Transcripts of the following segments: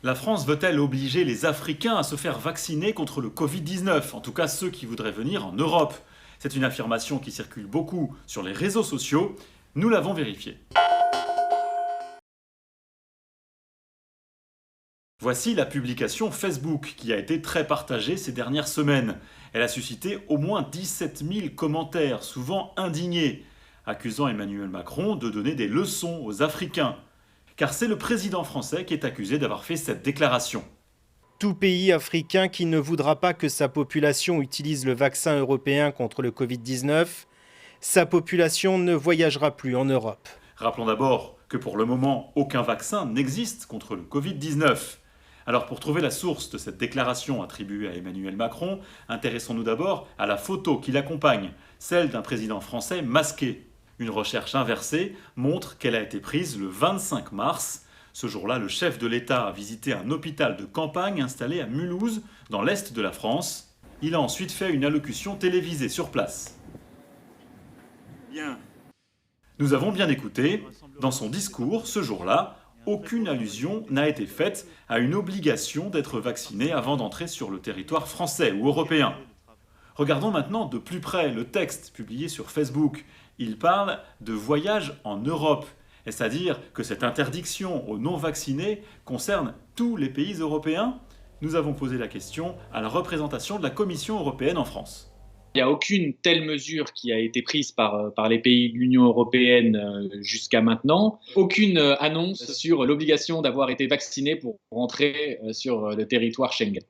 La France veut-elle obliger les Africains à se faire vacciner contre le Covid-19, en tout cas ceux qui voudraient venir en Europe? C'est une affirmation qui circule beaucoup sur les réseaux sociaux, nous l'avons vérifié. Voici la publication Facebook qui a été très partagée ces dernières semaines. Elle a suscité au moins 17 000 commentaires, souvent indignés, accusant Emmanuel Macron de donner des leçons aux Africains. Car c'est le président français qui est accusé d'avoir fait cette déclaration. Tout pays africain qui ne voudra pas que sa population utilise le vaccin européen contre le Covid-19, sa population ne voyagera plus en Europe. Rappelons d'abord que pour le moment, aucun vaccin n'existe contre le Covid-19. Alors pour trouver la source de cette déclaration attribuée à Emmanuel Macron, intéressons-nous d'abord à la photo qui l'accompagne, celle d'un président français masqué. Une recherche inversée montre qu'elle a été prise le 25 mars. Ce jour-là, le chef de l'État a visité un hôpital de campagne installé à Mulhouse, dans l'est de la France. Il a ensuite fait une allocution télévisée sur place. Bien. Nous avons bien écouté. Dans son discours, ce jour-là, aucune allusion n'a été faite à une obligation d'être vacciné avant d'entrer sur le territoire français ou européen. Regardons maintenant de plus près le texte publié sur Facebook. Il parle de voyage en Europe, c'est-à-dire que cette interdiction aux non-vaccinés concerne tous les pays européens. Nous avons posé la question à la représentation de la Commission européenne en France. Il n'y a aucune telle mesure qui a été prise par les pays de l'Union européenne jusqu'à maintenant. Aucune annonce sur l'obligation d'avoir été vacciné pour rentrer sur le territoire Schengen.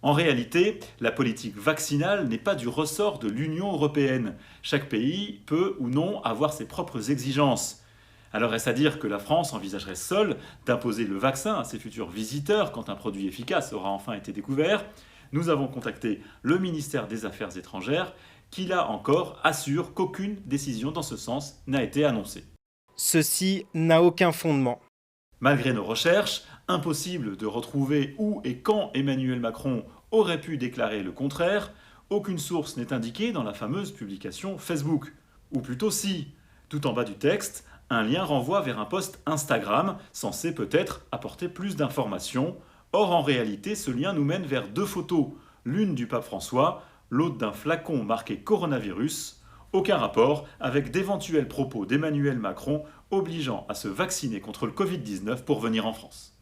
En réalité, la politique vaccinale n'est pas du ressort de l'Union européenne. Chaque pays peut ou non avoir ses propres exigences. Alors est-ce à dire que la France envisagerait seule d'imposer le vaccin à ses futurs visiteurs quand un produit efficace aura enfin été découvert? Nous avons contacté le ministère des Affaires étrangères qui, là encore, assure qu'aucune décision dans ce sens n'a été annoncée. Ceci n'a aucun fondement. Malgré nos recherches, impossible de retrouver où et quand Emmanuel Macron aurait pu déclarer le contraire, aucune source n'est indiquée dans la fameuse publication Facebook. Ou plutôt si, tout en bas du texte, un lien renvoie vers un post Instagram censé peut-être apporter plus d'informations. Or en réalité, ce lien nous mène vers deux photos, l'une du pape François, l'autre d'un flacon marqué coronavirus. Aucun rapport avec d'éventuels propos d'Emmanuel Macron obligeant à se vacciner contre le Covid-19 pour venir en France.